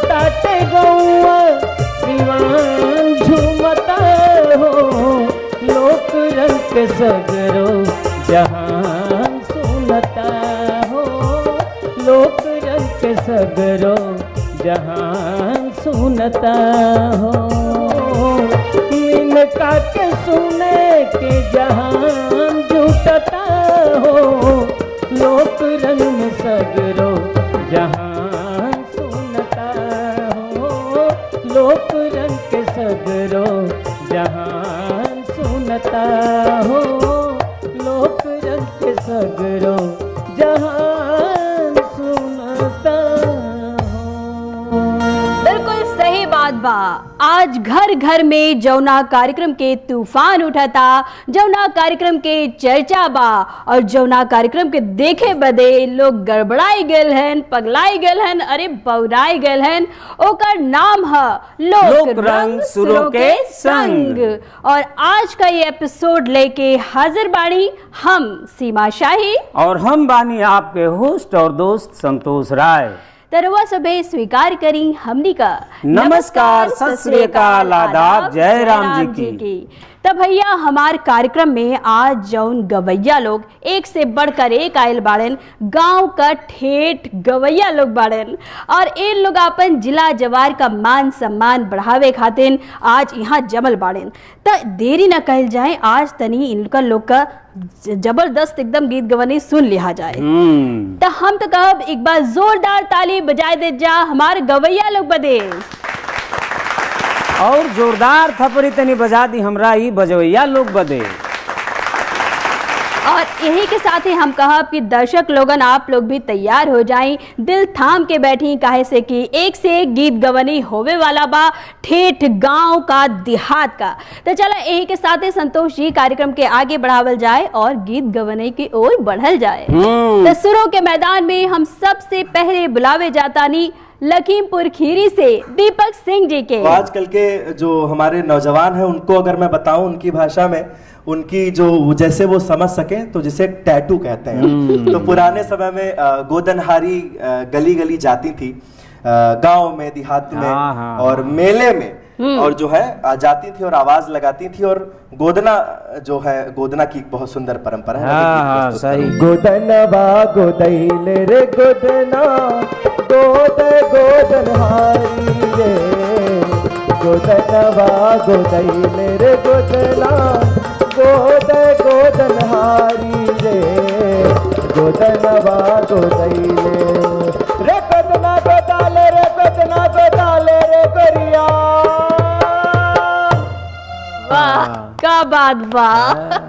ताटे गौआ दीवान झूमता हो, लोक रंग के सगरो जहान सुनता हो, लोक रंग के सगरो जहान सुनता हो। इनका के सुने के जहान जुटता हो, लोक रंग में सगरो जहान सुनता हो, लोक रंग के सगरो जहान सुनता हो, लोक रंग के सगरो जहान सुनता हो। बिल्कुल सही बात बा। आज घर घर में जौना कार्यक्रम के तूफान उठाता, जौना कार्यक्रम के चर्चा बा और जौना कार्यक्रम के देखे बदे लोग गड़बड़ाई गेल हन, पगलाई गेल हन, अरे बौराई गेल हन, ओकर नाम है लोक रंग सुरों के संग। और आज का ये एपिसोड लेके हाजिर बाड़ी हम सीमा शाही और हम बानी आपके होस्ट और दोस्त संतोष राय। तरवा सबे स्वीकार करी हमनी का नमस्कार, सत श्री अकाल, आदाब, जय राम जी की। तब भैया हमार कार्यक्रम में आज जौन गवैया लोग एक से बढ़कर एक आयल बाड़न, गांव का ठेठ गवैया लोग बाड़न और इन लोग अपन जिला जवार का मान सम्मान बढ़ावे खातिर आज यहाँ जमल बाड़न। तो देरी न कहल जाए, आज तनी इनका लोग का जबरदस्त एकदम गीत गवनी सुन लिया जाए। तो हम तो कहब एक बार जोरदार ताली बजाए दे जा हमारे गवैया लोग बदे, और जोरदार थपरी तनी बजा दी हमरा ही बजवैया लोग बदे। और यही के साथ ही हम कहब कि दर्शक लोगन आप लोग भी तैयार हो जाएं, दिल थाम के बैठी, काहे से कि एक से एक गीत गवनी होवे वाला बा, ठेठ गांव का, देहात का। तो चला यही के साथ ही संतोष जी कार्यक्रम के आगे बढ़ावल जाए और गीत गवनी की ओर बढ़ल जाए। तो सुरों के मैदान में हम सबसे पहले बुलावे जातानी लखीमपुर खीरी से दीपक सिंह जी के। तो आजकल के जो हमारे नौजवान हैं उनको अगर मैं बताऊं उनकी भाषा में, उनकी जो जैसे वो समझ सके तो जिसे टैटू कहते हैं। तो पुराने समय में गोदनहारी गली गली जाती थी गांव में, देहात में और मेले में, और जो है जाती थी और आवाज लगाती थी। और गोदना जो है, गोदना की बहुत सुंदर परंपरा है। सही। गोदनवा गोदैले रे गोदना, गोद गोदनहारी रे, गोदनवा गोदैले रे गोदना, गोद गोदनहारी रे, गोदनवा गोदैले रे गोदना गोदाले रे, गोदना गोदाले रे गोरिया। वाह क्या बात बा,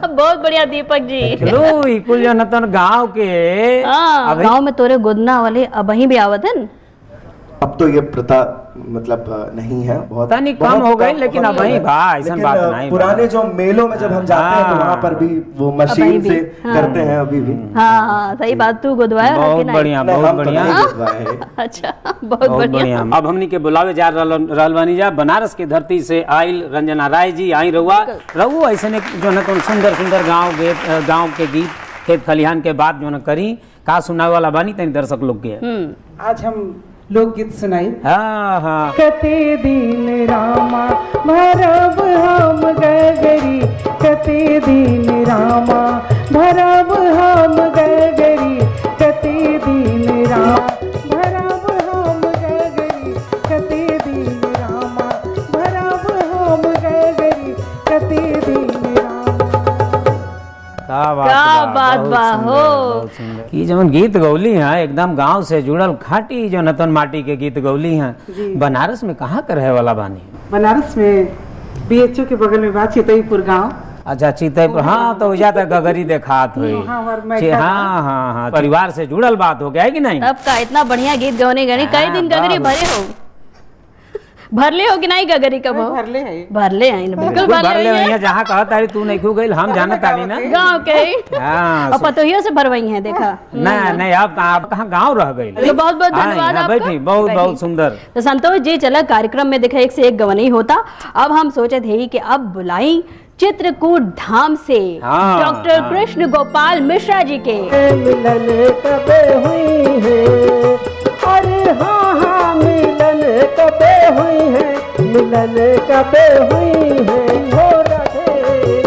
बहुत बढ़िया दीपक जी। कुल जनतन गांव के गांव में तोरे गोदना वाले अब वहीं भी आवत है। अब तो ये प्रथा मतलब नहीं है, बहुत नहीं कम हो गई, लेकिन अब वही बा, ऐसा बात नहीं। पुराने जो मेलों में जब हम जाते हैं तो वहाँ पर भी वो मशीन से करते हैं अभी भी। हाँ सही बात, तू गोदवाया बहुत बढ़िया, बहुत बढ़िया। अच्छा बहुत बढ़िया। अब हमनी के बुलावे जा रहल बानी जा बनारस की धरती से आइल रंजना राय जी। आई रहुआ ऐसे जो न सुंदर सुंदर गाँव के गीत खेत खलिहान के बाद जो न करी का सुनावे वाला बानी तनी दर्शक लोग के। आज हम लोकगीत सुनाई। हाँ। कते दिन रामा भरब हम गगरी, कते दिन रामा भरब हम गगरी, कते दिन रामा भरब हम गगरी, कते दिन रामा भरब हम गगरी, कते दिन क्या बात बा हो। कि जब गीत गौली हैं एकदम गांव से जुड़ल खाटी जो नतन माटी के गीत गौली हैं। बनारस में कहाँ कर रहे वाला बानी? बनारस में बीएचओ के बगल में बा चितईपुर गांव। अच्छा चितईपुर, हाँ तो ज्यादा गगरी देखात हुई। हाँ, परिवार से जुड़ल बात हो गया है कि नहीं? तब का इतना बढ़िया गीत गौने गए, कई दिन गगरी भरे हो, भरले हो कि नहीं गगरी कब हो? भरले है, भरले हैं, बिल्कुल भरले हैं। जहाँ कहा तारी तू नहीं खू गई, हम जाना तारी ना गाँव के। और पतोहियों से भरवाई है, देखा नहीं अब कहाँ गाँव रह गई। तो बहुत बहुत धन्यवाद आपका, बैठी बहुत बहुत सुंदर। तो संतोष जी चला कार्यक्रम में देखा एक से एक गवनी होता। अब हम सोचे थे कि अब बुलाई चित्रकूट धाम से डॉक्टर कृष्ण गोपाल मिश्रा जी के। मिलन कब हुई है, अरे हाँ हाँ मिलन कबे हुई है, मिलन कबे हुई है हो राधे,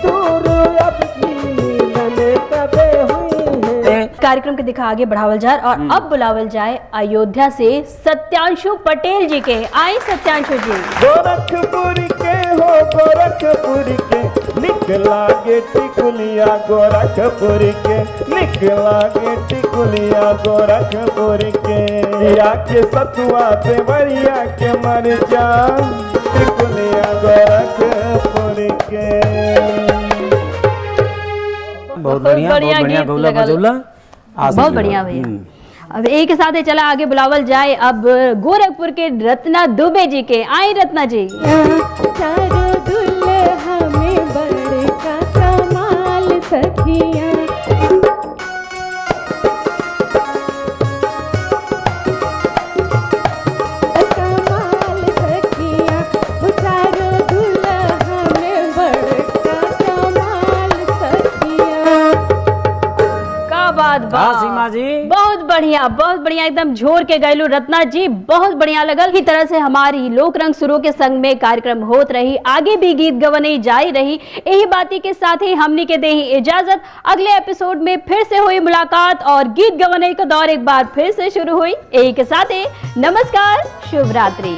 दूर अब की मिलन कबे हुई है। कार्यक्रम के दिखा आगे बढ़ावल जाए और अब बुलावल जाए अयोध्या से सत्यांशु पटेल जी के। आई सत्यांशु जी। गोरखपुर के हो गोरखपुर के, निकला गे टिकुलिया गोरखपुर के, निकला गे टिकुलिया गोरखपुर के, या के सतुआ देवरिया के मर जा टिकुलिया गोरखपुर के। बहुत बढ़िया, बहुत बढ़िया गौला बजौला। बहुत बढ़िया भैया। अब एक साथ ही चला आगे बुलावल जाए अब गोरखपुर के रत्ना दुबे जी के। आई रत्ना जी। चारो दुल्हा में बड़का कमाल सखिया, कमाल सखिया, वो चारो दुल्हा में बड़का कमाल सखिया। का बात बा हाँ सीमा जी। बहुत बढ़िया एकदम झोर के गैलू रत्ना जी, बहुत बढ़िया लगल। की तरह से हमारी लोक रंग सुरों के संग में कार्यक्रम होत रही, आगे भी गीत गवनई जारी रही। यही बाती के साथ ही हमनी के दे इजाजत। अगले एपिसोड में फिर से हुई मुलाकात और गीत गवनई का दौर एक बार फिर से शुरू हुई। यही के साथ ही नमस्कार, शुभ रात्रि।